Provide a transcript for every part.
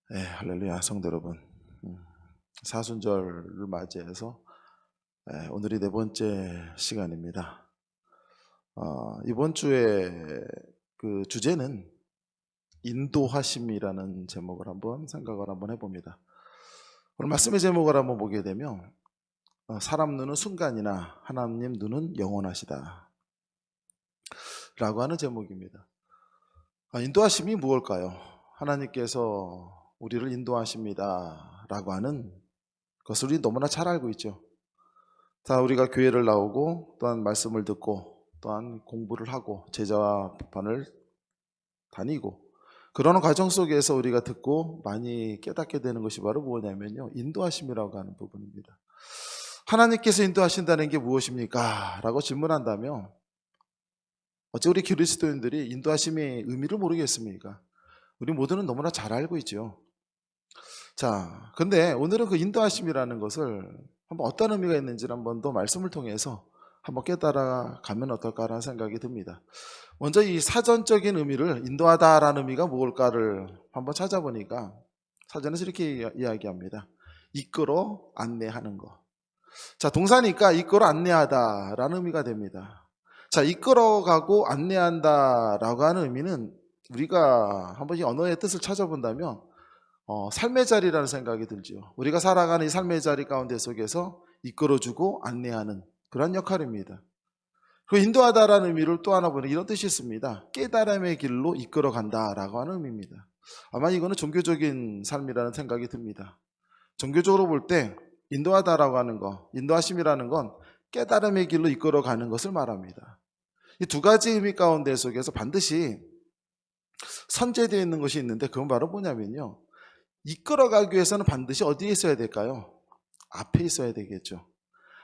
네, 할렐루야 성도 여러분. 사순절을 맞이해서 오늘이 네 번째 시간입니다. 이번 주에 그 주제는 인도하심이라는 제목을 한번 생각을 한번 해봅니다. 오늘 말씀의 제목을 한번 보게 되면 사람 눈은 순간이나 하나님 눈은 영원하시다 라고 하는 제목입니다. 인도하심이 무엇일까요? 하나님께서 우리를 인도하십니다 라고 하는 것을 우리 너무나 잘 알고 있죠. 다 우리가 교회를 나오고 또한 말씀을 듣고 또한 공부를 하고 제자반을 다니고 그러는 과정 속에서 우리가 듣고 많이 깨닫게 되는 것이 바로 뭐냐면요, 인도하심이라고 하는 부분입니다. 하나님께서 인도하신다는 게 무엇입니까? 라고 질문한다면 어째 우리 그리스도인들이 인도하심의 의미를 모르겠습니까? 우리 모두는 너무나 잘 알고 있죠. 자, 근데 오늘은 그 인도하심이라는 것을 한번 어떤 의미가 있는지를 한번 더 말씀을 통해서 한번 깨달아 가면 어떨까라는 생각이 듭니다. 먼저 이 사전적인 의미를, 인도하다라는 의미가 무엇일까를 한번 찾아보니까 사전에서 이렇게 이야기합니다. 이끌어 안내하는 거. 자, 동사니까 이끌어 안내하다라는 의미가 됩니다. 자, 이끌어가고 안내한다라고 하는 의미는 우리가 한번 이 언어의 뜻을 찾아본다면 삶의 자리라는 생각이 들죠. 우리가 살아가는 이 삶의 자리 가운데 속에서 이끌어주고 안내하는 그런 역할입니다. 그리고 인도하다라는 의미를 또 하나 보면 이런 뜻이 있습니다. 깨달음의 길로 이끌어간다라고 하는 의미입니다. 아마 이거는 종교적인 삶이라는 생각이 듭니다. 종교적으로 볼 때 인도하다라고 하는 거, 인도하심이라는 건 깨달음의 길로 이끌어가는 것을 말합니다. 이 두 가지 의미 가운데 속에서 반드시 선제되어 있는 것이 있는데 그건 바로 뭐냐면요, 이끌어가기 위해서는 반드시 어디에 있어야 될까요? 앞에 있어야 되겠죠.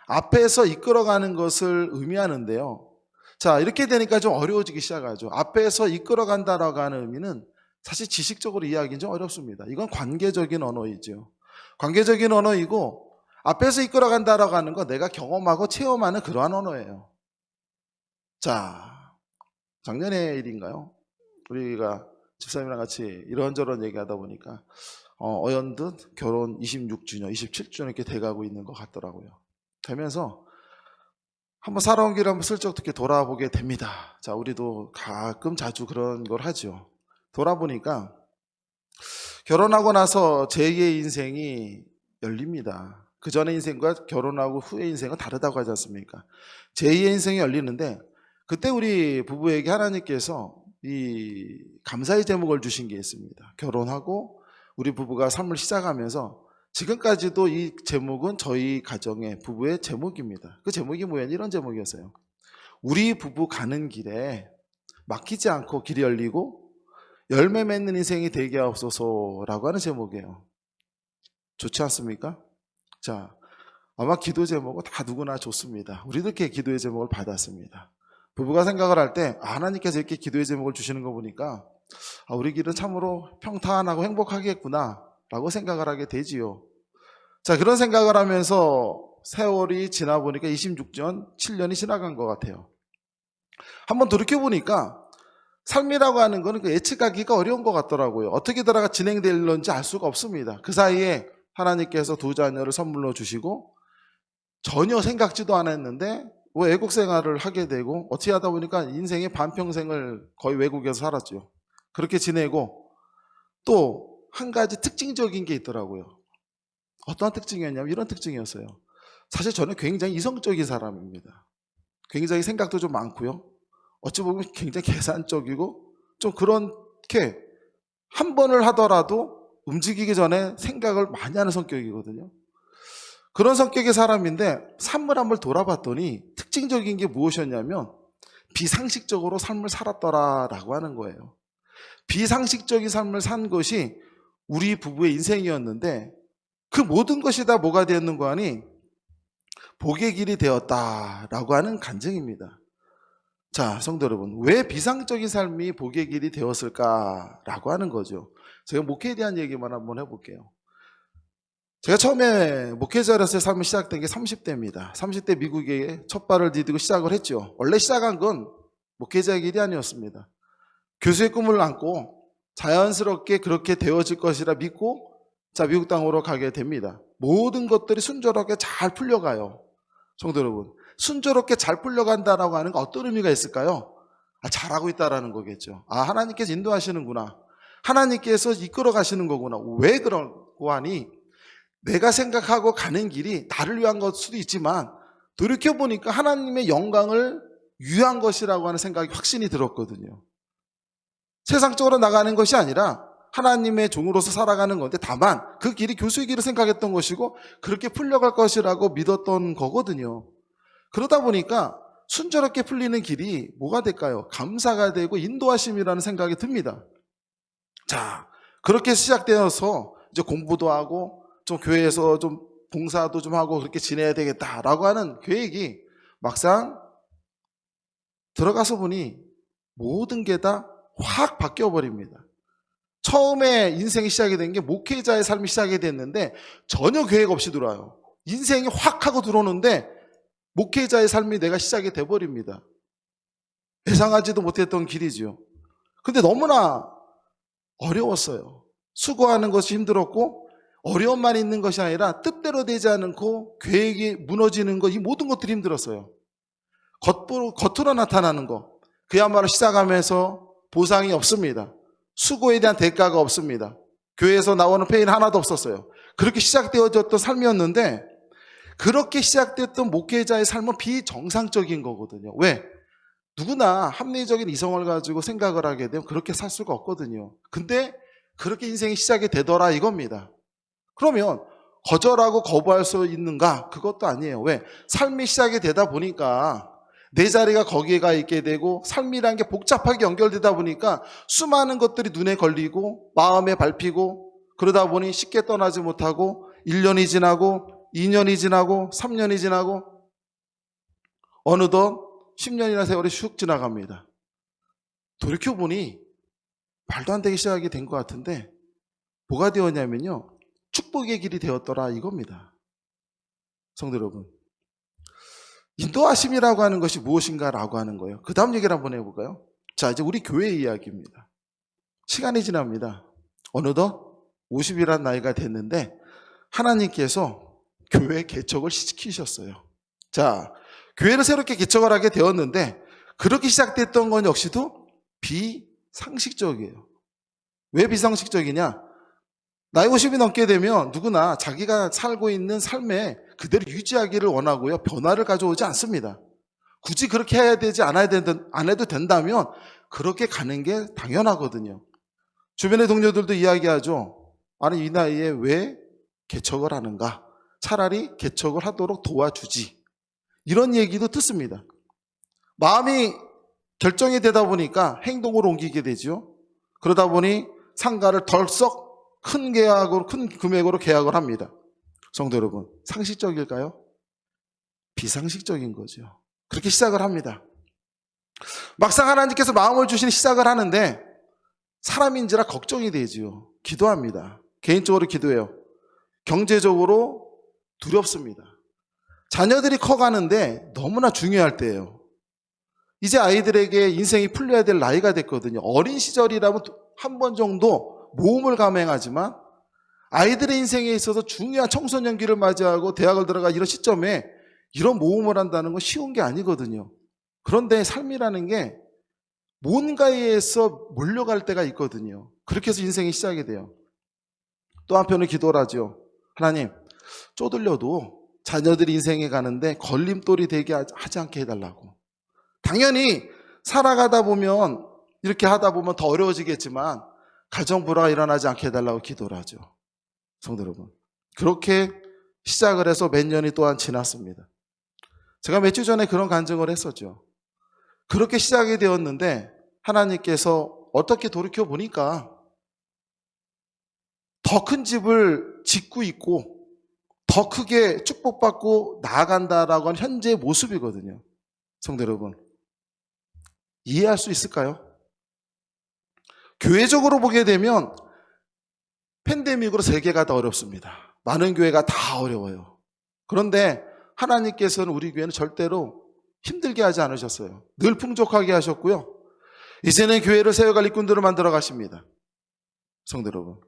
앞에서 이끌어가는 것을 의미하는데요. 자, 이렇게 되니까 좀 어려워지기 시작하죠. 앞에서 이끌어간다라고 하는 의미는 사실 지식적으로 이해하기는 좀 어렵습니다. 이건 관계적인 언어이죠. 관계적인 언어이고 앞에서 이끌어간다라고 하는 건 내가 경험하고 체험하는 그러한 언어예요. 자, 작년의 일인가요? 우리가 집사님이랑 같이 이런저런 얘기하다 보니까 어연듯 결혼 26주년, 27주년 이렇게 돼가고 있는 것 같더라고요. 되면서 한번 살아온 길을 한번 슬쩍 이렇게 돌아보게 됩니다. 자, 우리도 가끔 자주 그런 걸 하죠. 돌아보니까 결혼하고 나서 제2의 인생이 열립니다. 그 전의 인생과 결혼하고 후의 인생은 다르다고 하지 않습니까? 제2의 인생이 열리는데 그때 우리 부부에게 하나님께서 이 감사의 제목을 주신 게 있습니다. 결혼하고 우리 부부가 삶을 시작하면서 지금까지도 이 제목은 저희 가정의 부부의 제목입니다. 그 제목이 뭐냐, 이런 제목이었어요. 우리 부부 가는 길에 막히지 않고 길이 열리고 열매 맺는 인생이 되게 하옵소서라고 하는 제목이에요. 좋지 않습니까? 자, 아마 기도 제목은 다 누구나 좋습니다. 우리도 이렇게 기도의 제목을 받았습니다. 부부가 생각을 할 때 하나님께서 이렇게 기도의 제목을 주시는 거 보니까 우리 길은 참으로 평탄하고 행복하겠구나 라고 생각을 하게 되지요. 자, 그런 생각을 하면서 세월이 지나 보니까 26년, 7년이 지나간 것 같아요. 한번 돌이켜보니까 삶이라고 하는 거는 그 예측하기가 어려운 것 같더라고요. 어떻게 들어가 진행될런지 알 수가 없습니다. 그 사이에 하나님께서 두 자녀를 선물로 주시고 전혀 생각지도 않았는데 외국 생활을 하게 되고 어떻게 하다 보니까 인생의 반평생을 거의 외국에서 살았죠. 그렇게 지내고 또 한 가지 특징적인 게 있더라고요. 어떠한 특징이었냐면 이런 특징이었어요. 사실 저는 굉장히 이성적인 사람입니다. 굉장히 생각도 좀 많고요. 어찌 보면 굉장히 계산적이고 좀 그렇게 한 번을 하더라도 움직이기 전에 생각을 많이 하는 성격이거든요. 그런 성격의 사람인데 삶을 한번 돌아봤더니 특징적인 게 무엇이었냐면 비상식적으로 삶을 살았더라라고 하는 거예요. 비상식적인 삶을 산 것이 우리 부부의 인생이었는데 그 모든 것이 다 뭐가 되었는가 하니 복의 길이 되었다라고 하는 간증입니다. 자, 성도 여러분, 왜 비상적인 삶이 복의 길이 되었을까라고 하는 거죠. 제가 목회에 대한 얘기만 한번 해볼게요. 제가 처음에 목회자로서의 삶이 시작된 게 30대입니다. 30대 미국에 첫 발을 디디고 시작을 했죠. 원래 시작한 건 목회자의 길이 아니었습니다. 교수의 꿈을 안고 자연스럽게 그렇게 되어질 것이라 믿고 자, 미국 땅으로 가게 됩니다. 모든 것들이 순조롭게 잘 풀려가요. 성도 여러분, 순조롭게 잘 풀려간다라고 하는 건 어떤 의미가 있을까요? 잘하고 있다라는 거겠죠. 하나님께서 인도하시는구나. 하나님께서 이끌어 가시는 거구나. 왜 그러고 하니 내가 생각하고 가는 길이 나를 위한 것 수도 있지만 돌이켜보니까 하나님의 영광을 위한 것이라고 하는 생각이 확신이 들었거든요. 세상적으로 나가는 것이 아니라 하나님의 종으로서 살아가는 건데 다만 그 길이 교수의 길을 생각했던 것이고 그렇게 풀려갈 것이라고 믿었던 거거든요. 그러다 보니까 순조롭게 풀리는 길이 뭐가 될까요? 감사가 되고 인도하심이라는 생각이 듭니다. 자, 그렇게 시작되어서 이제 공부도 하고 좀 교회에서 좀 봉사도 좀 하고 그렇게 지내야 되겠다라고 하는 계획이 막상 들어가서 보니 모든 게 다 확 바뀌어 버립니다. 처음에 인생이 시작이 된 게 목회자의 삶이 시작이 됐는데 전혀 계획 없이 들어와요. 인생이 확 하고 들어오는데 목회자의 삶이 내가 시작이 돼버립니다. 예상하지도 못했던 길이죠. 근데 너무나 어려웠어요. 수고하는 것이 힘들었고 어려움만 있는 것이 아니라 뜻대로 되지 않고 계획이 무너지는 것, 이 모든 것들이 힘들었어요. 겉으로 나타나는 것, 그야말로 시작하면서 보상이 없습니다. 수고에 대한 대가가 없습니다. 교회에서 나오는 페이는 하나도 없었어요. 그렇게 시작되어졌던 삶이었는데 그렇게 시작됐던 목회자의 삶은 비정상적인 거거든요. 왜? 누구나 합리적인 이성을 가지고 생각을 하게 되면 그렇게 살 수가 없거든요. 근데 그렇게 인생이 시작이 되더라 이겁니다. 그러면 거절하고 거부할 수 있는가? 그것도 아니에요. 왜? 삶이 시작이 되다 보니까 내 자리가 거기에 가 있게 되고 삶이라는 게 복잡하게 연결되다 보니까 수많은 것들이 눈에 걸리고 마음에 밟히고 그러다 보니 쉽게 떠나지 못하고 1년이 지나고 2년이 지나고 3년이 지나고 어느덧 10년이나 세월이 슉 지나갑니다. 돌이켜보니 말도 안 되게 시작이 된 것 같은데 뭐가 되었냐면요. 축복의 길이 되었더라 이겁니다. 성도 여러분, 인도하심이라고 하는 것이 무엇인가라고 하는 거예요. 그 다음 얘기를 한번 해볼까요? 자, 이제 우리 교회 이야기입니다. 시간이 지납니다. 어느덧 50이라는 나이가 됐는데 하나님께서 교회 개척을 시키셨어요. 자, 교회를 새롭게 개척을 하게 되었는데 그렇게 시작됐던 건 역시도 비상식적이에요. 왜 비상식적이냐? 나이 50이 넘게 되면 누구나 자기가 살고 있는 삶에 그대로 유지하기를 원하고요. 변화를 가져오지 않습니다. 굳이 그렇게 해야 되지 안 해도 된다면 그렇게 가는 게 당연하거든요. 주변의 동료들도 이야기하죠. 아니 이 나이에 왜 개척을 하는가? 차라리 개척을 하도록 도와주지. 이런 얘기도 듣습니다. 마음이 결정이 되다 보니까 행동으로 옮기게 되죠. 그러다 보니 상가를 덜썩 큰 계약으로, 큰 금액으로 계약을 합니다. 성도 여러분, 상식적일까요? 비상식적인 거죠. 그렇게 시작을 합니다. 막상 하나님께서 마음을 주시니 시작을 하는데 사람인지라 걱정이 되지요. 기도합니다. 개인적으로 기도해요. 경제적으로 두렵습니다. 자녀들이 커가는데 너무나 중요할 때예요. 이제 아이들에게 인생이 풀려야 될 나이가 됐거든요. 어린 시절이라면 한 번 정도 모험을 감행하지만 아이들의 인생에 있어서 중요한 청소년기를 맞이하고 대학을 들어가 이런 시점에 이런 모험을 한다는 건 쉬운 게 아니거든요. 그런데 삶이라는 게 뭔가에서 몰려갈 때가 있거든요. 그렇게 해서 인생이 시작이 돼요. 또 한편은 기도를 하죠. 하나님, 쪼들려도 자녀들이 인생에 가는데 걸림돌이 되게 하지 않게 해달라고. 당연히 살아가다 보면 이렇게 하다 보면 더 어려워지겠지만 가정 불화가 일어나지 않게 해달라고 기도를 하죠. 성도 여러분, 그렇게 시작을 해서 몇 년이 또한 지났습니다. 제가 몇 주 전에 그런 간증을 했었죠. 그렇게 시작이 되었는데 하나님께서 어떻게 돌이켜 보니까 더 큰 집을 짓고 있고 더 크게 축복받고 나아간다라고 하는 현재의 모습이거든요. 성도 여러분, 이해할 수 있을까요? 교회적으로 보게 되면 팬데믹으로 세계가 다 어렵습니다. 많은 교회가 다 어려워요. 그런데 하나님께서는 우리 교회는 절대로 힘들게 하지 않으셨어요. 늘 풍족하게 하셨고요. 이제는 교회를 세워갈 일꾼들을 만들어 가십니다. 성도 여러분.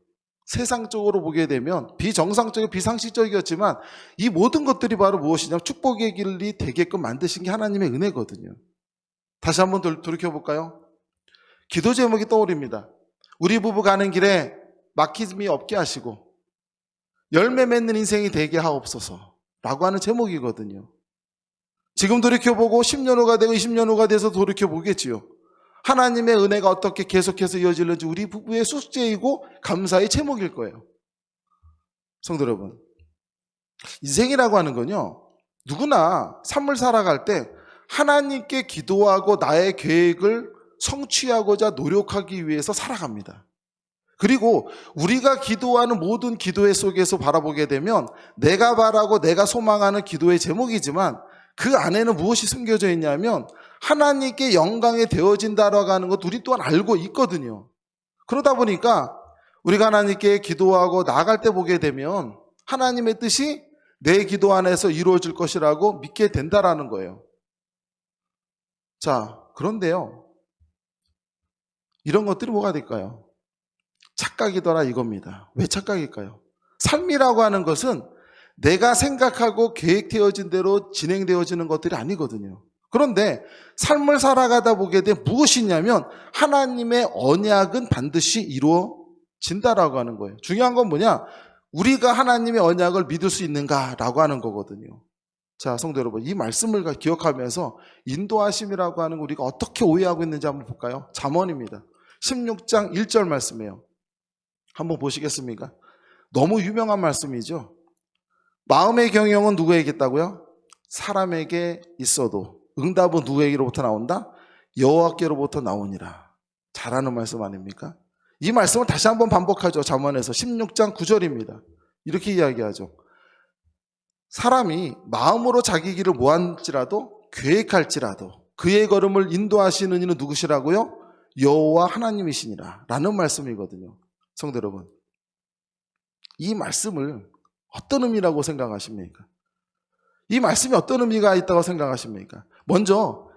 세상적으로 보게 되면 비정상적이고 비상식적이었지만 이 모든 것들이 바로 무엇이냐면 축복의 길이 되게끔 만드신 게 하나님의 은혜거든요. 다시 한번 돌이켜볼까요? 기도 제목이 떠오릅니다. 우리 부부 가는 길에 막힘이 없게 하시고 열매 맺는 인생이 되게 하옵소서 라고 하는 제목이거든요. 지금 돌이켜보고 10년 후가 되고 20년 후가 돼서 돌이켜보겠지요. 하나님의 은혜가 어떻게 계속해서 이어질는지 우리 부부의 숙제이고 감사의 제목일 거예요. 성도 여러분, 인생이라고 하는 건요, 누구나 삶을 살아갈 때 하나님께 기도하고 나의 계획을 성취하고자 노력하기 위해서 살아갑니다. 그리고 우리가 기도하는 모든 기도회 속에서 바라보게 되면 내가 바라고 내가 소망하는 기도의 제목이지만 그 안에는 무엇이 숨겨져 있냐면 하나님께 영광이 되어진다라고 하는 것 우리 또한 알고 있거든요. 그러다 보니까 우리가 하나님께 기도하고 나아갈 때 보게 되면 하나님의 뜻이 내 기도 안에서 이루어질 것이라고 믿게 된다라는 거예요. 자, 그런데요, 이런 것들이 뭐가 될까요? 착각이더라 이겁니다. 왜 착각일까요? 삶이라고 하는 것은 내가 생각하고 계획되어진 대로 진행되어지는 것들이 아니거든요. 그런데 삶을 살아가다 보게 되면 무엇이 있냐면 하나님의 언약은 반드시 이루어진다라고 하는 거예요. 중요한 건 뭐냐? 우리가 하나님의 언약을 믿을 수 있는가라고 하는 거거든요. 자, 성도 여러분, 이 말씀을 기억하면서 인도하심이라고 하는 거 우리가 어떻게 오해하고 있는지 한번 볼까요? 잠언입니다. 16장 1절 말씀이에요. 한번 보시겠습니까? 너무 유명한 말씀이죠. 마음의 경영은 누구에게 있다고요? 사람에게 있어도 응답은 누구에게로부터 나온다? 여호와께로부터 나오니라. 잘하는 말씀 아닙니까? 이 말씀을 다시 한번 반복하죠. 잠언에서 16장 9절입니다. 이렇게 이야기하죠. 사람이 마음으로 자기 길을 모할지라도 계획할지라도 그의 걸음을 인도하시는 이는 누구시라고요? 여호와 하나님이시니라 라는 말씀이거든요. 성도 여러분, 이 말씀을 어떤 의미라고 생각하십니까? 이 말씀이 어떤 의미가 있다고 생각하십니까? 먼저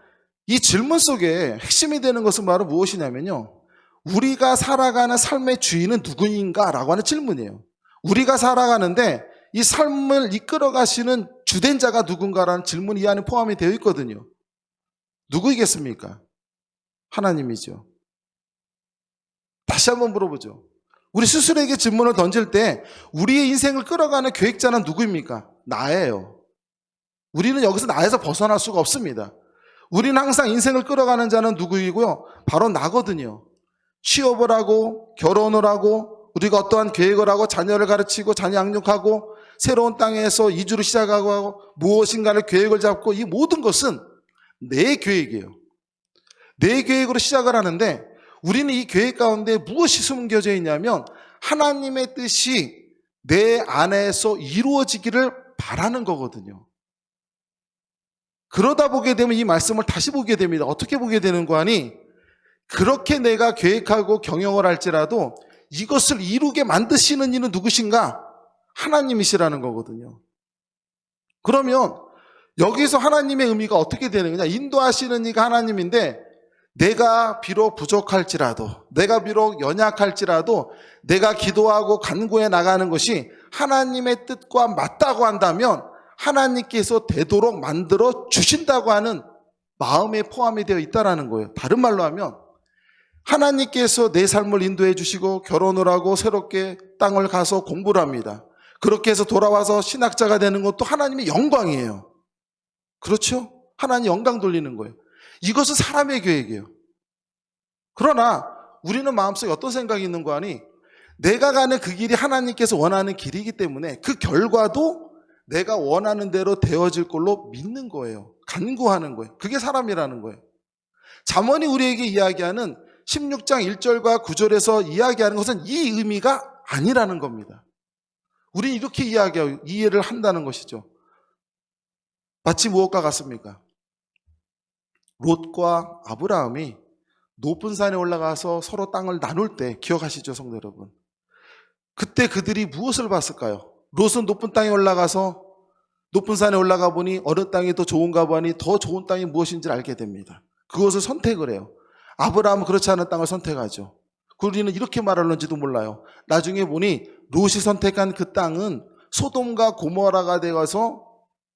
이 질문 속에 핵심이 되는 것은 바로 무엇이냐면요, 우리가 살아가는 삶의 주인은 누구인가 라고 하는 질문이에요. 우리가 살아가는데 이 삶을 이끌어 가시는 주된 자가 누군가라는 질문이 이 안에 포함이 되어 있거든요. 누구이겠습니까? 하나님이죠. 다시 한번 물어보죠. 우리 스스로에게 질문을 던질 때 우리의 인생을 끌어가는 계획자는 누구입니까? 나예요. 우리는 여기서 나에서 벗어날 수가 없습니다. 우리는 항상 인생을 끌어가는 자는 누구이고요? 바로 나거든요. 취업을 하고 결혼을 하고 우리가 어떠한 계획을 하고 자녀를 가르치고 자녀 양육하고 새로운 땅에서 이주를 시작하고 무엇인가를 계획을 잡고 이 모든 것은 내 계획이에요. 내 계획으로 시작을 하는데 우리는 이 계획 가운데 무엇이 숨겨져 있냐면 하나님의 뜻이 내 안에서 이루어지기를 바라는 거거든요. 그러다 보게 되면 이 말씀을 다시 보게 됩니다. 어떻게 보게 되는 거 아니? 그렇게 내가 계획하고 경영을 할지라도 이것을 이루게 만드시는 이는 누구신가? 하나님이시라는 거거든요. 그러면 여기서 하나님의 의미가 어떻게 되는 거냐? 인도하시는 이가 하나님인데 내가 비록 부족할지라도, 내가 비록 연약할지라도 내가 기도하고 간구해 나가는 것이 하나님의 뜻과 맞다고 한다면 하나님께서 되도록 만들어 주신다고 하는 마음에 포함이 되어 있다는 거예요. 다른 말로 하면 하나님께서 내 삶을 인도해 주시고 결혼을 하고 새롭게 땅을 가서 공부를 합니다. 그렇게 해서 돌아와서 신학자가 되는 것도 하나님의 영광이에요. 그렇죠? 하나님 영광 돌리는 거예요. 이것은 사람의 계획이에요. 그러나 우리는 마음속에 어떤 생각이 있는 거 아니? 내가 가는 그 길이 하나님께서 원하는 길이기 때문에 그 결과도 내가 원하는 대로 되어질 걸로 믿는 거예요. 간구하는 거예요. 그게 사람이라는 거예요. 잠언이 우리에게 이야기하는 16장 1절과 9절에서 이야기하는 것은 이 의미가 아니라는 겁니다. 우리는 이렇게 이해를 한다는 것이죠. 마치 무엇과 같습니까? 롯과 아브라함이 높은 산에 올라가서 서로 땅을 나눌 때 기억하시죠, 성도 여러분? 그때 그들이 무엇을 봤을까요? 롯은 높은 땅에 올라가서 높은 산에 올라가 보니 어느 땅이 더 좋은가 보니 더 좋은 땅이 무엇인지를 알게 됩니다. 그것을 선택을 해요. 아브라함은 그렇지 않은 땅을 선택하죠. 우리는 이렇게 말하는지도 몰라요. 나중에 보니 롯이 선택한 그 땅은 소돔과 고모라가 되어서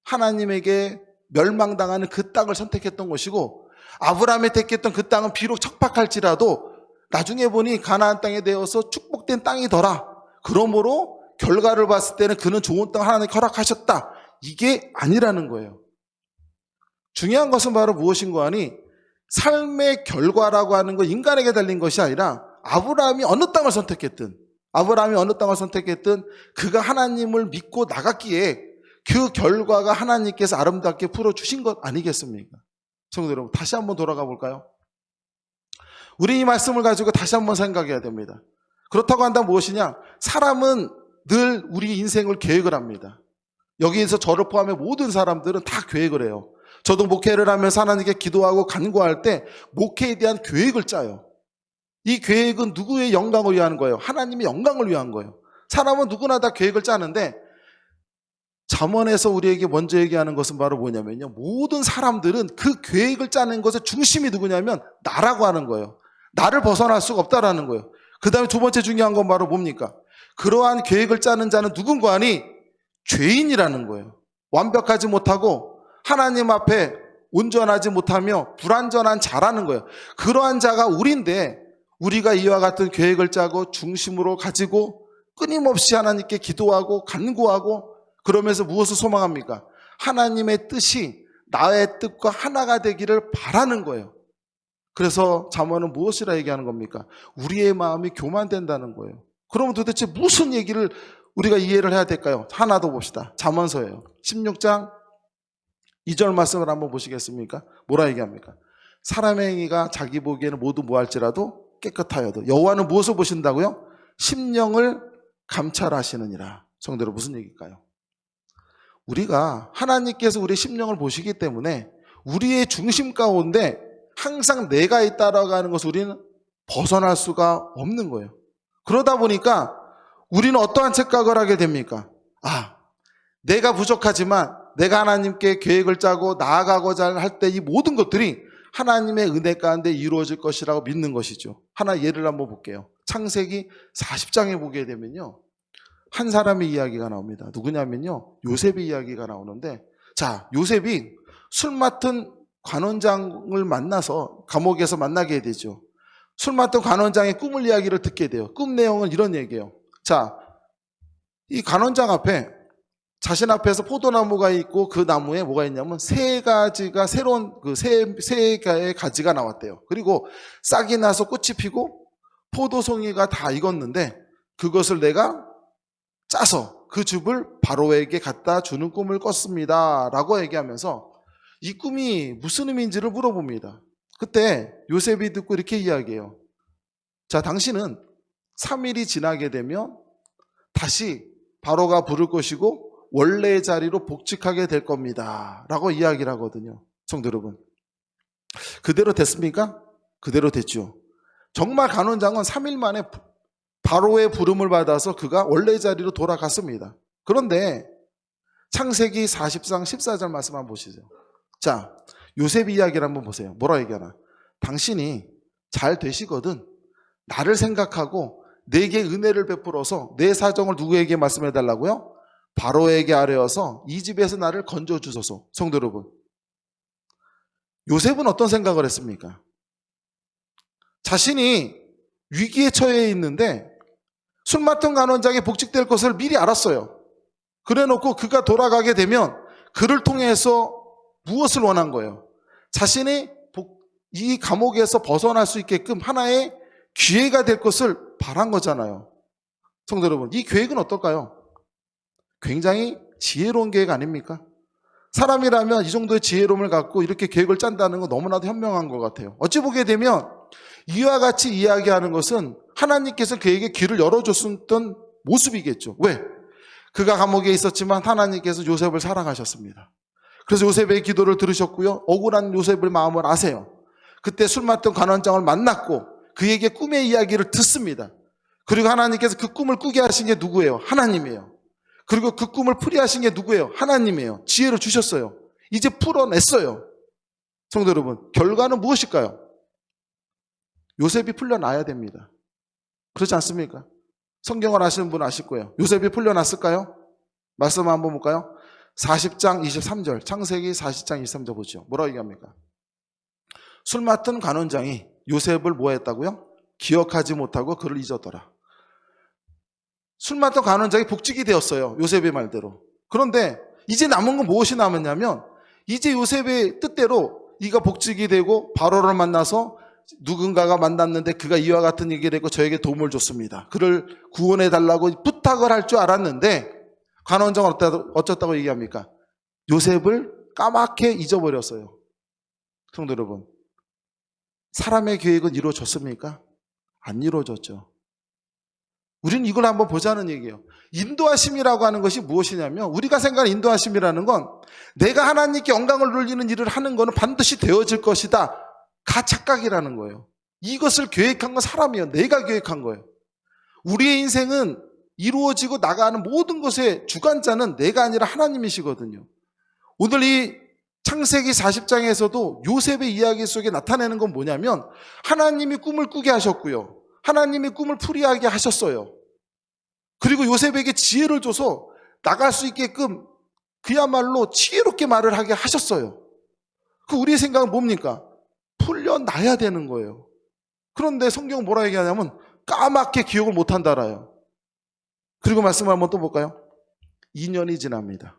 하나님에게 멸망당하는 그 땅을 선택했던 것이고, 아브라함이 택했던 그 땅은 비록 척박할지라도 나중에 보니 가나안 땅에 되어서 축복된 땅이더라. 그러므로 결과를 봤을 때는 그는 좋은 땅 하나님 허락하셨다. 이게 아니라는 거예요. 중요한 것은 바로 무엇인가 하니, 삶의 결과라고 하는 건 인간에게 달린 것이 아니라 아브라함이 어느 땅을 선택했든 그가 하나님을 믿고 나갔기에 그 결과가 하나님께서 아름답게 풀어주신 것 아니겠습니까? 성도 여러분, 다시 한번 돌아가 볼까요? 우리 이 말씀을 가지고 다시 한번 생각해야 됩니다. 그렇다고 한다면 무엇이냐? 사람은 늘 우리 인생을 계획을 합니다. 여기에서 저를 포함해 모든 사람들은 다 계획을 해요. 저도 목회를 하면서 하나님께 기도하고 간구할 때 목회에 대한 계획을 짜요. 이 계획은 누구의 영광을 위한 거예요? 하나님의 영광을 위한 거예요. 사람은 누구나 다 계획을 짜는데, 잠언에서 우리에게 먼저 얘기하는 것은 바로 뭐냐면요, 모든 사람들은 그 계획을 짜는 것의 중심이 누구냐면 나라고 하는 거예요. 나를 벗어날 수가 없다라는 거예요. 그 다음에 두 번째 중요한 건 바로 뭡니까? 그러한 계획을 짜는 자는 누군가 하니 죄인이라는 거예요. 완벽하지 못하고 하나님 앞에 온전하지 못하며 불완전한 자라는 거예요. 그러한 자가 우리인데, 우리가 이와 같은 계획을 짜고 중심으로 가지고 끊임없이 하나님께 기도하고 간구하고 그러면서 무엇을 소망합니까? 하나님의 뜻이 나의 뜻과 하나가 되기를 바라는 거예요. 그래서 잠언은 무엇이라 얘기하는 겁니까? 우리의 마음이 교만된다는 거예요. 그러면 도대체 무슨 얘기를 우리가 이해를 해야 될까요? 하나 더 봅시다. 잠언서예요. 16장 2절 말씀을 한번 보시겠습니까? 뭐라 얘기합니까? 사람의 행위가 자기 보기에는 모두 뭐할지라도 깨끗하여도 여호와는 무엇을 보신다고요? 심령을 감찰하시느니라. 성도로 무슨 얘기일까요? 우리가 하나님께서 우리의 심령을 보시기 때문에 우리의 중심 가운데 항상 내가 있다라고 하는 것을 우리는 벗어날 수가 없는 거예요. 그러다 보니까 우리는 어떠한 착각을 하게 됩니까? 내가 부족하지만 내가 하나님께 계획을 짜고 나아가고자 할 때 이 모든 것들이 하나님의 은혜 가운데 이루어질 것이라고 믿는 것이죠. 하나 예를 한번 볼게요. 창세기 40장에 보게 되면요, 한 사람의 이야기가 나옵니다. 누구냐면요, 요셉의 이야기가 나오는데, 자, 요셉이 술 맡은 관원장을 만나서 감옥에서 만나게 되죠. 술 맡은 관원장의 꿈을 이야기를 듣게 돼요. 꿈 내용은 이런 얘기예요. 자, 이 관원장 앞에 자신 앞에서 포도나무가 있고 그 나무에 뭐가 있냐면 세 가지가 새로운 세 개의 가지가 나왔대요. 그리고 싹이 나서 꽃이 피고 포도송이가 다 익었는데 그것을 내가 짜서 그 즙을 바로에게 갖다 주는 꿈을 꿨습니다 라고 얘기하면서 이 꿈이 무슨 의미인지를 물어봅니다. 그때 요셉이 듣고 이렇게 이야기해요. 자, 당신은 3일이 지나게 되면 다시 바로가 부를 것이고 원래의 자리로 복직하게 될 겁니다 라고 이야기를 하거든요. 성도 여러분, 그대로 됐습니까? 그대로 됐죠. 정말 간원장은 3일 만에 바로의 부름을 받아서 그가 원래의 자리로 돌아갔습니다. 그런데 창세기 40장 14절 말씀 한번 보시죠. 자, 요셉 이야기를 한번 보세요. 뭐라 얘기하나? 당신이 잘 되시거든 나를 생각하고 내게 은혜를 베풀어서 내 사정을 누구에게 말씀해 달라고요? 바로에게 아뢰어서 이 집에서 나를 건져 주소서. 성도 여러분, 요셉은 어떤 생각을 했습니까? 자신이 위기에 처해 있는데 술 맡은 간원장이 복직될 것을 미리 알았어요. 그래놓고 그가 돌아가게 되면 그를 통해서 무엇을 원한 거예요? 자신이 이 감옥에서 벗어날 수 있게끔 하나의 기회가 될 것을 바란 거잖아요. 성도 여러분, 이 계획은 어떨까요? 굉장히 지혜로운 계획 아닙니까? 사람이라면 이 정도의 지혜로움을 갖고 이렇게 계획을 짠다는 건 너무나도 현명한 것 같아요. 어찌 보게 되면 이와 같이 이야기하는 것은 하나님께서 그에게 길을 열어줬던 모습이겠죠. 왜? 그가 감옥에 있었지만 하나님께서 요셉을 사랑하셨습니다. 그래서 요셉의 기도를 들으셨고요, 억울한 요셉의 마음을 아세요. 그때 술 맡던 관원장을 만났고 그에게 꿈의 이야기를 듣습니다. 그리고 하나님께서 그 꿈을 꾸게 하신 게 누구예요? 하나님이에요. 그리고 그 꿈을 풀이하신 게 누구예요? 하나님이에요. 지혜를 주셨어요. 이제 풀어냈어요. 성도 여러분, 결과는 무엇일까요? 요셉이 풀려나야 됩니다. 그렇지 않습니까? 성경을 아시는 분은 아실 거예요. 요셉이 풀려났을까요? 말씀 한번 볼까요? 40장 23절, 창세기 40장 23절 보죠. 뭐라고 얘기합니까? 술 맡은 관원장이 요셉을 뭐 했다고요? 기억하지 못하고 그를 잊었더라. 술 맡은 관원장이 복직이 되었어요. 요셉의 말대로. 그런데 이제 남은 건 무엇이 남았냐면, 이제 요셉의 뜻대로 이가 복직이 되고 바로를 만나서 누군가가 만났는데 그가 이와 같은 얘기를 했고 저에게 도움을 줬습니다. 그를 구원해 달라고 부탁을 할 줄 알았는데, 관원장은 어쩌다고 얘기합니까? 요셉을 까맣게 잊어버렸어요. 성도 여러분, 사람의 계획은 이루어졌습니까? 안 이루어졌죠. 우리는 이걸 한번 보자는 얘기예요. 인도하심이라고 하는 것이 무엇이냐면, 우리가 생각하는 인도하심이라는 건 내가 하나님께 영광을 돌리는 일을 하는 것은 반드시 되어질 것이다 가 착각이라는 거예요. 이것을 계획한 건 사람이에요. 내가 계획한 거예요. 우리의 인생은 이루어지고 나가는 모든 것의 주관자는 내가 아니라 하나님이시거든요. 오늘 이 창세기 40장에서도 요셉의 이야기 속에 나타내는 건 뭐냐면, 하나님이 꿈을 꾸게 하셨고요, 하나님이 꿈을 풀이하게 하셨어요. 그리고 요셉에게 지혜를 줘서 나갈 수 있게끔 그야말로 지혜롭게 말을 하게 하셨어요. 그 우리의 생각은 뭡니까? 풀려나야 되는 거예요. 그런데 성경은 뭐라 얘기하냐면 까맣게 기억을 못한다라요. 그리고 말씀을 한번 또 볼까요? 2년이 지납니다.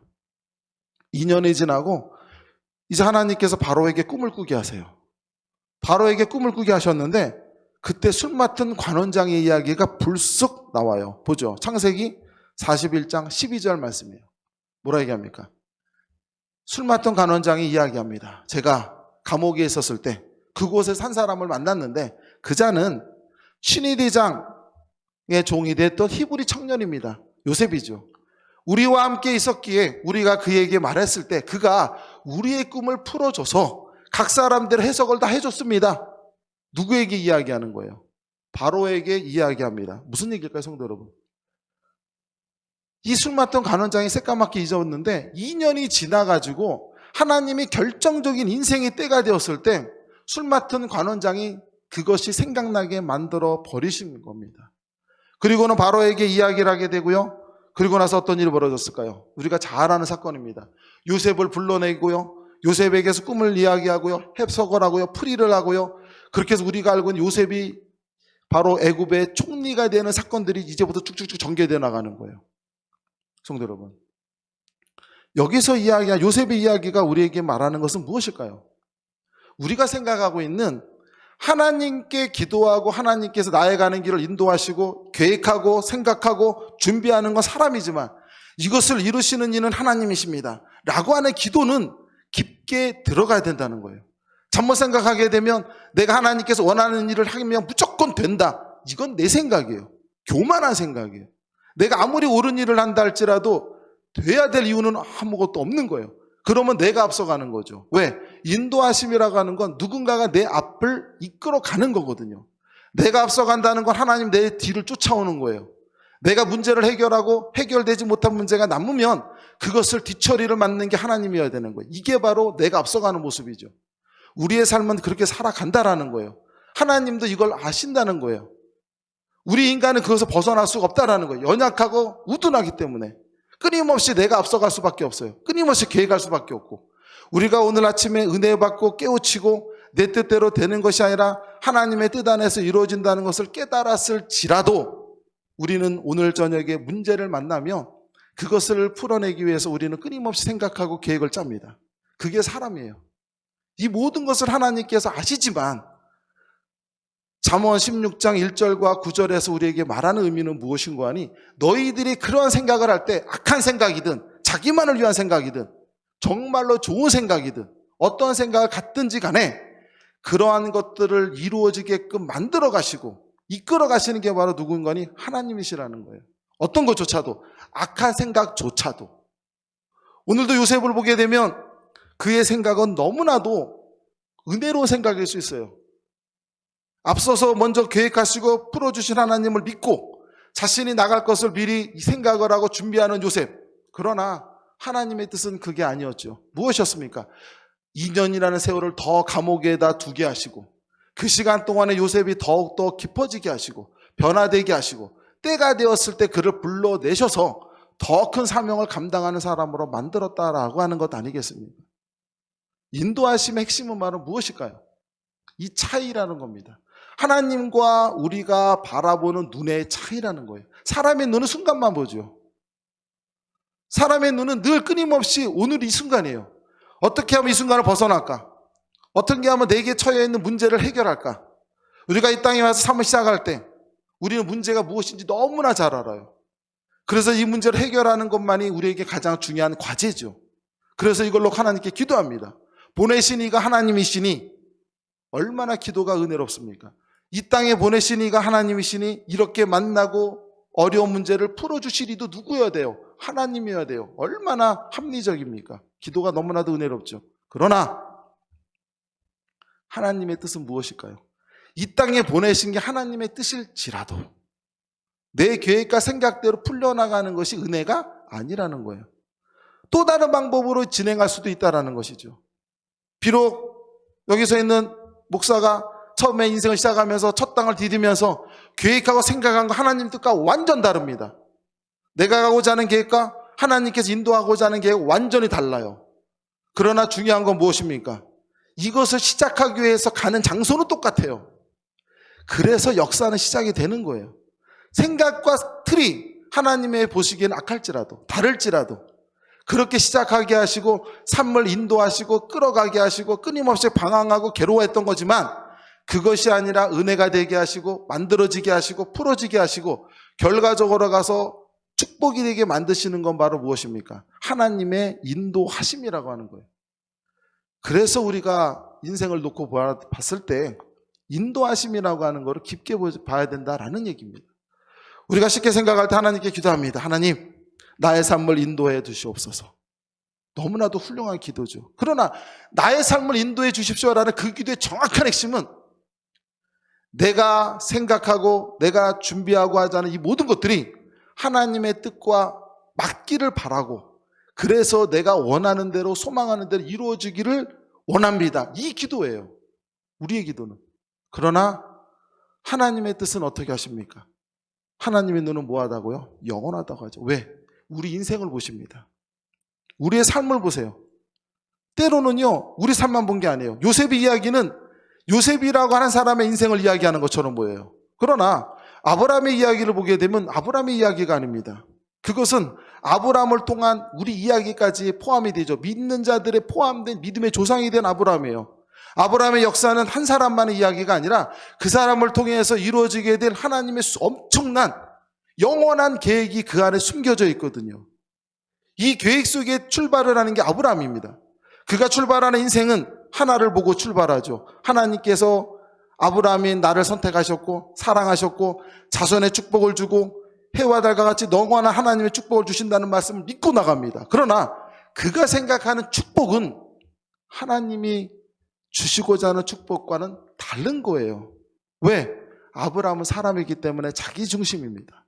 2년이 지나고 이제 하나님께서 바로에게 꿈을 꾸게 하세요. 바로에게 꿈을 꾸게 하셨는데, 그때 술 맡은 관원장의 이야기가 불쑥 나와요. 보죠. 창세기 41장 12절 말씀이에요. 뭐라 얘기합니까? 술 맡은 관원장이 이야기합니다. 제가 감옥에 있었을 때 그곳에 산 사람을 만났는데, 그 자는 신이 대장의 종이 됐던 히브리 청년입니다. 요셉이죠. 우리와 함께 있었기에 우리가 그에게 말했을 때 그가 우리의 꿈을 풀어줘서 각 사람들 해석을 다 해줬습니다. 누구에게 이야기하는 거예요? 바로에게 이야기합니다. 무슨 얘기일까요, 성도 여러분? 이 술 맡던 관원장이 새까맣게 잊었는데 2년이 지나가지고 하나님이 결정적인 인생의 때가 되었을 때 술 맡은 관원장이 그것이 생각나게 만들어 버리신 겁니다. 그리고는 바로에게 이야기를 하게 되고요. 그리고 나서 어떤 일이 벌어졌을까요? 우리가 잘 아는 사건입니다. 요셉을 불러내고요, 요셉에게서 꿈을 이야기하고요, 해석을 하고요, 풀이를 하고요. 그렇게 해서 우리가 알고 있는 요셉이 바로 애굽의 총리가 되는 사건들이 이제부터 쭉쭉쭉 전개되어 나가는 거예요. 성도 여러분, 여기서 이야기한 요셉의 이야기가 우리에게 말하는 것은 무엇일까요? 우리가 생각하고 있는 하나님께 기도하고 하나님께서 나의 가는 길을 인도하시고 계획하고 생각하고 준비하는 건 사람이지만 이것을 이루시는 이는 하나님이십니다 라고 하는 기도는 깊게 들어가야 된다는 거예요. 잘못 생각하게 되면 내가 하나님께서 원하는 일을 하면 무조건 된다, 이건 내 생각이에요. 교만한 생각이에요. 내가 아무리 옳은 일을 한다 할지라도 돼야 될 이유는 아무것도 없는 거예요. 그러면 내가 앞서가는 거죠. 왜? 인도하심이라고 하는 건 누군가가 내 앞을 이끌어 가는 거거든요. 내가 앞서간다는 건 하나님 내 뒤를 쫓아오는 거예요. 내가 문제를 해결하고 해결되지 못한 문제가 남으면 그것을 뒤처리를 맡는 게 하나님이어야 되는 거예요. 이게 바로 내가 앞서가는 모습이죠. 우리의 삶은 그렇게 살아간다라는 거예요. 하나님도 이걸 아신다는 거예요. 우리 인간은 그것을 벗어날 수가 없다라는 거예요. 연약하고 우둔하기 때문에 끊임없이 내가 앞서갈 수밖에 없어요. 끊임없이 계획할 수밖에 없고, 우리가 오늘 아침에 은혜 받고 깨우치고 내 뜻대로 되는 것이 아니라 하나님의 뜻 안에서 이루어진다는 것을 깨달았을지라도 우리는 오늘 저녁에 문제를 만나며 그것을 풀어내기 위해서 우리는 끊임없이 생각하고 계획을 짭니다. 그게 사람이에요. 이 모든 것을 하나님께서 아시지만 잠언 16장 1절과 9절에서 우리에게 말하는 의미는 무엇인가 하니, 너희들이 그러한 생각을 할 때 악한 생각이든 자기만을 위한 생각이든 정말로 좋은 생각이든 어떤 생각을 갖든지 간에 그러한 것들을 이루어지게끔 만들어 가시고 이끌어 가시는 게 바로 누군가니 하나님이시라는 거예요. 어떤 것조차도, 악한 생각조차도. 오늘도 요셉을 보게 되면 그의 생각은 너무나도 은혜로운 생각일 수 있어요. 앞서서 먼저 계획하시고 풀어주신 하나님을 믿고 자신이 나갈 것을 미리 생각을 하고 준비하는 요셉. 그러나 하나님의 뜻은 그게 아니었죠. 무엇이었습니까? 2년이라는 세월을 더 감옥에다 두게 하시고 그 시간 동안에 요셉이 더욱더 깊어지게 하시고 변화되게 하시고 때가 되었을 때 그를 불러내셔서 더 큰 사명을 감당하는 사람으로 만들었다라고 하는 것 아니겠습니까? 인도하심의 핵심은 바로 무엇일까요? 이 차이라는 겁니다. 하나님과 우리가 바라보는 눈의 차이라는 거예요. 사람의 눈은 순간만 보죠. 사람의 눈은 늘 끊임없이 오늘 이 순간이에요. 어떻게 하면 이 순간을 벗어날까? 어떻게 하면 내게 처해 있는 문제를 해결할까? 우리가 이 땅에 와서 삶을 시작할 때 우리는 문제가 무엇인지 너무나 잘 알아요. 그래서 이 문제를 해결하는 것만이 우리에게 가장 중요한 과제죠. 그래서 이걸로 하나님께 기도합니다. 보내신 이가 하나님이시니 얼마나 기도가 은혜롭습니까? 이 땅에 보내신 이가 하나님이시니 이렇게 만나고 어려운 문제를 풀어주실 이도 누구여야 돼요? 하나님이어야 돼요. 얼마나 합리적입니까? 기도가 너무나도 은혜롭죠. 그러나 하나님의 뜻은 무엇일까요? 이 땅에 보내신 게 하나님의 뜻일지라도 내 계획과 생각대로 풀려나가는 것이 은혜가 아니라는 거예요. 또 다른 방법으로 진행할 수도 있다는 것이죠. 비록 여기서 있는 목사가 처음에 인생을 시작하면서 첫 땅을 디디면서 계획하고 생각한 거 하나님 뜻과 완전 다릅니다. 내가 가고자 하는 계획과 하나님께서 인도하고자 하는 계획 완전히 달라요. 그러나 중요한 건 무엇입니까? 이것을 시작하기 위해서 가는 장소는 똑같아요. 그래서 역사는 시작이 되는 거예요. 생각과 틀이 하나님의 보시기에는 악할지라도 다를지라도 그렇게 시작하게 하시고 삶을 인도하시고 끌어가게 하시고 끊임없이 방황하고 괴로워했던 거지만 그것이 아니라 은혜가 되게 하시고 만들어지게 하시고 풀어지게 하시고 결과적으로 가서 축복이 되게 만드시는 건 바로 무엇입니까? 하나님의 인도하심이라고 하는 거예요. 그래서 우리가 인생을 놓고 봤을 때 인도하심이라고 하는 거를 깊게 봐야 된다라는 얘기입니다. 우리가 쉽게 생각할 때 하나님께 기도합니다. 하나님, 나의 삶을 인도해 주시옵소서. 너무나도 훌륭한 기도죠. 그러나 나의 삶을 인도해 주십시오라는 그 기도의 정확한 핵심은 내가 생각하고 내가 준비하고 하자는 이 모든 것들이 하나님의 뜻과 맞기를 바라고 그래서 내가 원하는 대로 소망하는 대로 이루어지기를 원합니다. 이 기도예요. 우리의 기도는. 그러나 하나님의 뜻은 어떻게 하십니까? 하나님의 눈은 뭐하다고요? 영원하다고 하죠. 왜? 우리 인생을 보십니다. 우리의 삶을 보세요. 때로는요, 우리 삶만 본 게 아니에요. 요셉의 이야기는 요셉이라고 하는 사람의 인생을 이야기하는 것처럼 보여요. 그러나 아브라함의 이야기를 보게 되면 아브라함의 이야기가 아닙니다. 그것은 아브라함을 통한 우리 이야기까지 포함이 되죠. 믿는 자들의 포함된 믿음의 조상이 된 아브라함이에요. 아브라함의 역사는 한 사람만의 이야기가 아니라 그 사람을 통해서 이루어지게 될 하나님의 엄청난 영원한 계획이 그 안에 숨겨져 있거든요. 이 계획 속에 출발을 하는 게 아브라함입니다. 그가 출발하는 인생은 하나를 보고 출발하죠. 하나님께서 아브라함이 나를 선택하셨고 사랑하셨고 자손의 축복을 주고 해와 달과 같이 영원한 하나님의 축복을 주신다는 말씀을 믿고 나갑니다. 그러나 그가 생각하는 축복은 하나님이 주시고자 하는 축복과는 다른 거예요. 왜? 아브라함은 사람이기 때문에 자기 중심입니다.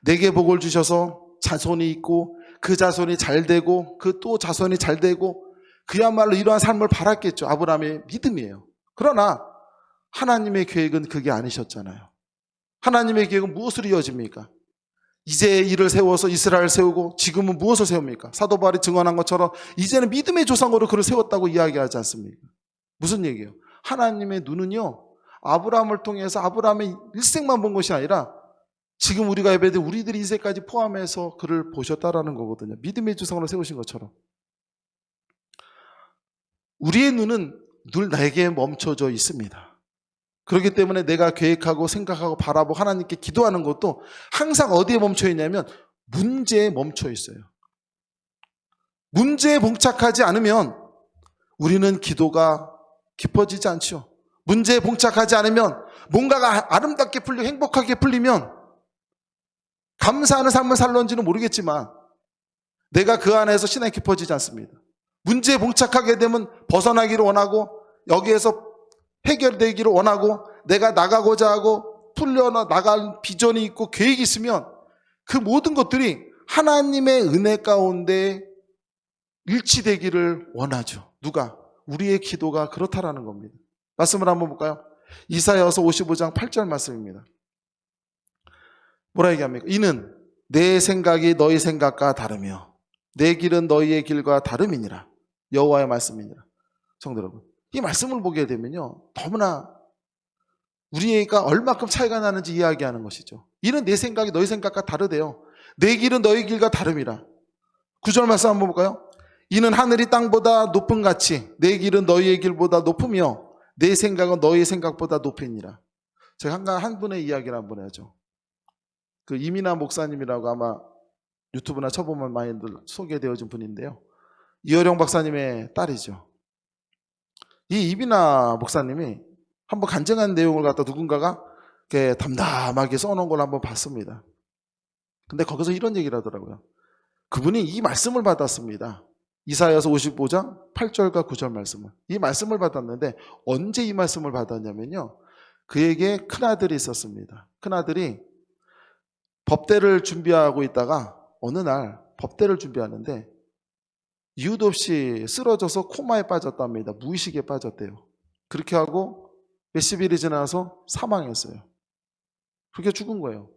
내게 복을 주셔서 자손이 있고 그 자손이 잘 되고 그 또 자손이 잘 되고 그야말로 이러한 삶을 바랐겠죠. 아브라함의 믿음이에요. 그러나 하나님의 계획은 그게 아니셨잖아요. 하나님의 계획은 무엇으로 이어집니까? 이제 일을 세워서 이스라엘을 세우고 지금은 무엇을 세웁니까? 사도 바울이 증언한 것처럼 이제는 믿음의 조상으로 그를 세웠다고 이야기하지 않습니까? 무슨 얘기예요? 하나님의 눈은요, 아브라함을 통해서 아브라함의 일생만 본 것이 아니라 지금 우리가 예배드린 우리들 인생까지 포함해서 그를 보셨다라는 거거든요. 믿음의 조상으로 세우신 것처럼. 우리의 눈은 늘 나에게 멈춰져 있습니다. 그렇기 때문에 내가 계획하고 생각하고 바라보고 하나님께 기도하는 것도 항상 어디에 멈춰 있냐면 문제에 멈춰 있어요. 문제에 봉착하지 않으면 우리는 기도가 깊어지지 않죠. 문제에 봉착하지 않으면 뭔가가 아름답게 풀리고 행복하게 풀리면 감사하는 삶을 살런지는 모르겠지만 내가 그 안에서 신앙이 깊어지지 않습니다. 문제에 봉착하게 되면 벗어나기를 원하고 여기에서 해결되기를 원하고 내가 나가고자 하고 풀려나갈 비전이 있고 계획이 있으면 그 모든 것들이 하나님의 은혜 가운데 일치되기를 원하죠. 누가? 우리의 기도가 그렇다라는 겁니다. 말씀을 한번 볼까요? 이사야서 55장 8절 말씀입니다. 뭐라 얘기합니까? 이는 내 생각이 너희 생각과 다르며 내 길은 너희의 길과 다름이니라. 여호와의 말씀이니라. 성도 여러분, 이 말씀을 보게 되면요, 너무나 우리가 얼마큼 차이가 나는지 이야기하는 것이죠. 이는 내 생각이 너희 생각과 다르대요. 내 길은 너희 길과 다름이라. 9절 말씀 한번 볼까요? 이는 하늘이 땅보다 높은 같이 내 길은 너희의 길보다 높으며 내 생각은 너희의 생각보다 높으니라. 제가 한 분의 이야기를 한번 해야죠. 그 이민아 목사님이라고 아마 유튜브나 쳐보면 많이 소개되어진 분인데요. 이어령 박사님의 딸이죠. 이 이민아 목사님이 한번 간증한 내용을 갖다 누군가가 이렇게 담담하게 써놓은 걸 한번 봤습니다. 근데 거기서 이런 얘기를 하더라고요. 그분이 이 말씀을 받았습니다. 이사야서 55장 8절과 9절 말씀을. 이 말씀을 받았는데 언제 이 말씀을 받았냐면요, 그에게 큰아들이 있었습니다. 큰아들이 법대를 준비하고 있다가 어느 날 법대를 준비하는데 이유도 없이 쓰러져서 코마에 빠졌답니다. 무의식에 빠졌대요. 그렇게 하고 몇십 일이 지나서 사망했어요. 그렇게 죽은 거예요.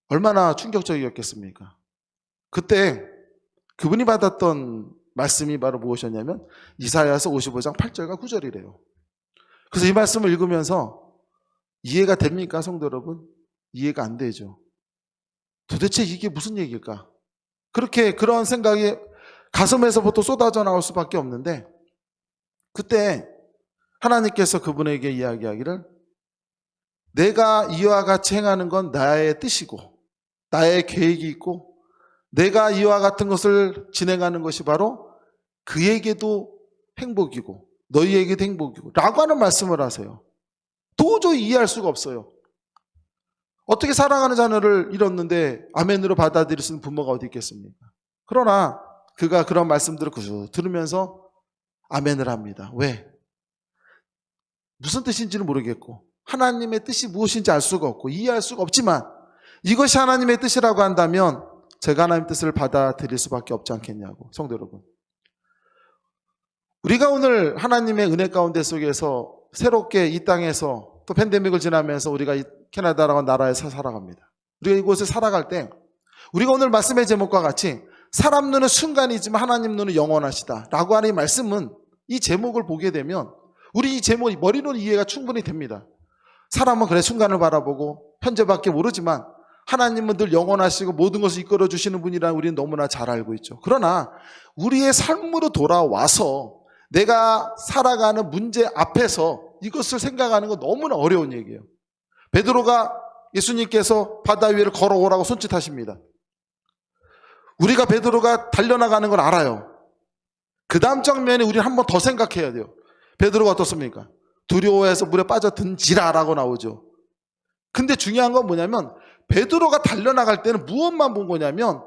얼마나 충격적이었겠습니까? 그때 그분이 받았던 말씀이 바로 무엇이었냐면 이사야서 55장 8절과 9절이래요. 그래서 이 말씀을 읽으면서 이해가 됩니까, 성도 여러분? 이해가 안 되죠. 도대체 이게 무슨 얘기일까? 그런 생각이 가슴에서부터 쏟아져 나올 수밖에 없는데, 그때 하나님께서 그분에게 이야기하기를, 내가 이와 같이 행하는 건 나의 뜻이고 나의 계획이 있고 내가 이와 같은 것을 진행하는 것이 바로 그에게도 행복이고 너희에게도 행복이고 라고 하는 말씀을 하세요. 도저히 이해할 수가 없어요. 어떻게 사랑하는 자녀를 잃었는데 아멘으로 받아들일 수 있는 부모가 어디 있겠습니까? 그러나 그가 그런 말씀들을 들으면서 아멘을 합니다. 왜? 무슨 뜻인지는 모르겠고 하나님의 뜻이 무엇인지 알 수가 없고 이해할 수가 없지만 이것이 하나님의 뜻이라고 한다면 제가 하나님의 뜻을 받아들일 수밖에 없지 않겠냐고. 성도 여러분, 우리가 오늘 하나님의 은혜 가운데 속에서 새롭게 이 땅에서 또 팬데믹을 지나면서 우리가 이 캐나다라는 나라에서 살아갑니다. 우리가 이곳에 살아갈 때 우리가 오늘 말씀의 제목과 같이 사람 눈은 순간이지만 하나님 눈은 영원하시다 라고 하는 이 말씀은, 이 제목을 보게 되면 우리 이 제목이 머리로는 이해가 충분히 됩니다. 사람은 그래 순간을 바라보고 현재밖에 모르지만 하나님은 늘 영원하시고 모든 것을 이끌어 주시는 분이라는 우리는 너무나 잘 알고 있죠. 그러나 우리의 삶으로 돌아와서 내가 살아가는 문제 앞에서 이것을 생각하는 건 너무나 어려운 얘기예요. 베드로가 예수님께서 바다 위를 걸어오라고 손짓하십니다. 우리가 베드로가 달려나가는 걸 알아요. 그 다음 장면에 우리는 한 번 더 생각해야 돼요. 베드로가 어떻습니까? 두려워해서 물에 빠져든지라라고 나오죠. 근데 중요한 건 뭐냐면 베드로가 달려나갈 때는 무엇만 본 거냐면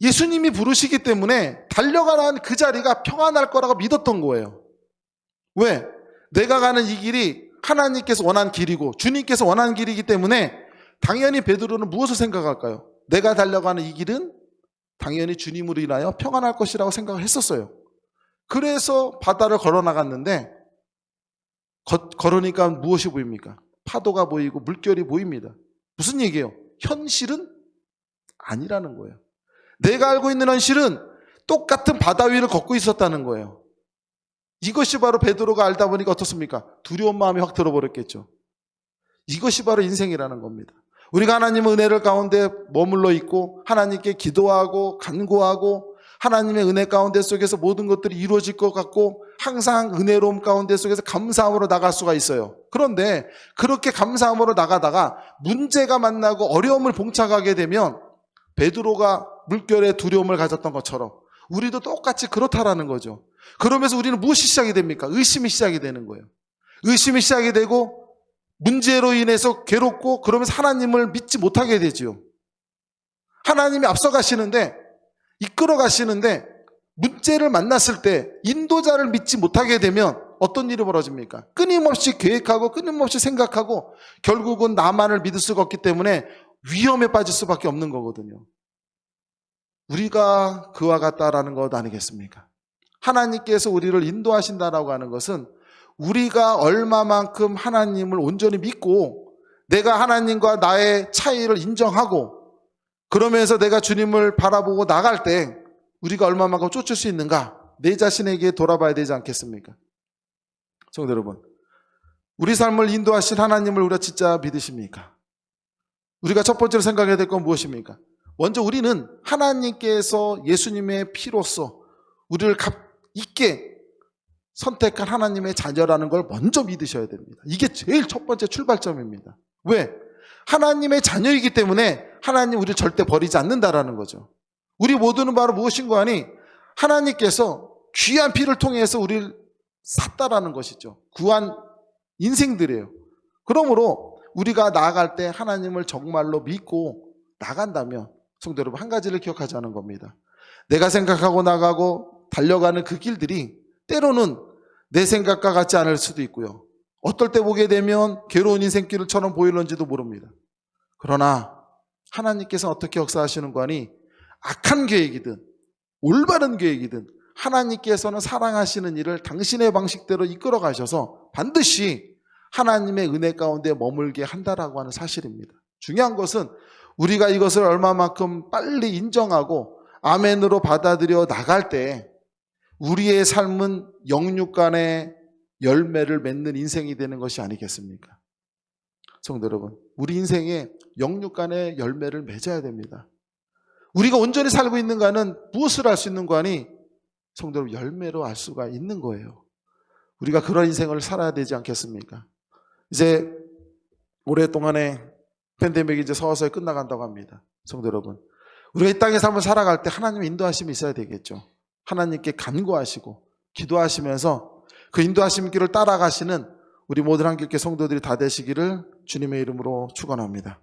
예수님이 부르시기 때문에 달려가는 그 자리가 평안할 거라고 믿었던 거예요. 왜? 내가 가는 이 길이 하나님께서 원한 길이고 주님께서 원하는 길이기 때문에 당연히 베드로는 무엇을 생각할까요? 내가 달려가는 이 길은 당연히 주님으로 인하여 평안할 것이라고 생각을 했었어요. 그래서 바다를 걸어 나갔는데 걸으니까 무엇이 보입니까? 파도가 보이고 물결이 보입니다. 무슨 얘기예요? 현실은 아니라는 거예요. 내가 알고 있는 현실은 똑같은 바다 위를 걷고 있었다는 거예요. 이것이 바로 베드로가 알다 보니까 어떻습니까? 두려운 마음이 확 들어버렸겠죠. 이것이 바로 인생이라는 겁니다. 우리가 하나님의 은혜를 가운데 머물러 있고 하나님께 기도하고 간구하고 하나님의 은혜 가운데 속에서 모든 것들이 이루어질 것 같고 항상 은혜로움 가운데 속에서 감사함으로 나갈 수가 있어요. 그런데 그렇게 감사함으로 나가다가 문제가 만나고 어려움을 봉착하게 되면 베드로가 물결에 두려움을 가졌던 것처럼 우리도 똑같이 그렇다라는 거죠. 그러면서 우리는 무엇이 시작이 됩니까? 의심이 시작이 되는 거예요. 의심이 시작이 되고 문제로 인해서 괴롭고 그러면서 하나님을 믿지 못하게 되죠. 하나님이 앞서 가시는데 이끌어 가시는데 문제를 만났을 때 인도자를 믿지 못하게 되면 어떤 일이 벌어집니까? 끊임없이 계획하고 끊임없이 생각하고 결국은 나만을 믿을 수가 없기 때문에 위험에 빠질 수밖에 없는 거거든요. 우리가 그와 같다라는 것 아니겠습니까? 하나님께서 우리를 인도하신다라고 하는 것은 우리가 얼마만큼 하나님을 온전히 믿고 내가 하나님과 나의 차이를 인정하고 그러면서 내가 주님을 바라보고 나갈 때 우리가 얼마만큼 쫓을 수 있는가? 내 자신에게 돌아봐야 되지 않겠습니까? 성도 여러분, 우리 삶을 인도하신 하나님을 우리가 진짜 믿으십니까? 우리가 첫 번째로 생각해야 될 건 무엇입니까? 먼저 우리는 하나님께서 예수님의 피로써 우리를 값 있게 선택한 하나님의 자녀라는 걸 먼저 믿으셔야 됩니다. 이게 제일 첫 번째 출발점입니다. 왜? 하나님의 자녀이기 때문에 하나님 우리를 절대 버리지 않는다라는 거죠. 우리 모두는 바로 무엇인가 하니 하나님께서 귀한 피를 통해서 우리를 샀다라는 것이죠. 구한 인생들이에요. 그러므로 우리가 나아갈 때 하나님을 정말로 믿고 나간다면 성도 여러분, 한 가지를 기억하자는 겁니다. 내가 생각하고 나가고 달려가는 그 길들이 때로는 내 생각과 같지 않을 수도 있고요. 어떨 때 보게 되면 괴로운 인생길처럼 보일런지도 모릅니다. 그러나 하나님께서 어떻게 역사하시는 거니 악한 계획이든 올바른 계획이든 하나님께서는 사랑하시는 일을 당신의 방식대로 이끌어 가셔서 반드시 하나님의 은혜 가운데 머물게 한다라고 하는 사실입니다. 중요한 것은 우리가 이것을 얼마만큼 빨리 인정하고 아멘으로 받아들여 나갈 때 우리의 삶은 영육간의 열매를 맺는 인생이 되는 것이 아니겠습니까? 성도 여러분, 우리 인생에 영육간의 열매를 맺어야 됩니다. 우리가 온전히 살고 있는가는 무엇을 알 수 있는 거니? 성도 여러분, 열매로 알 수가 있는 거예요. 우리가 그런 인생을 살아야 되지 않겠습니까? 이제 오랫동안의 팬데믹이 이제 서서히 끝나간다고 합니다. 성도 여러분, 우리가 이 땅의 삶을 살아갈 때 하나님의 인도하심이 있어야 되겠죠. 하나님께 간구하시고 기도하시면서 그 인도하심 길을 따라가시는 우리 모든 한길교 성도들이 다 되시기를 주님의 이름으로 축원합니다.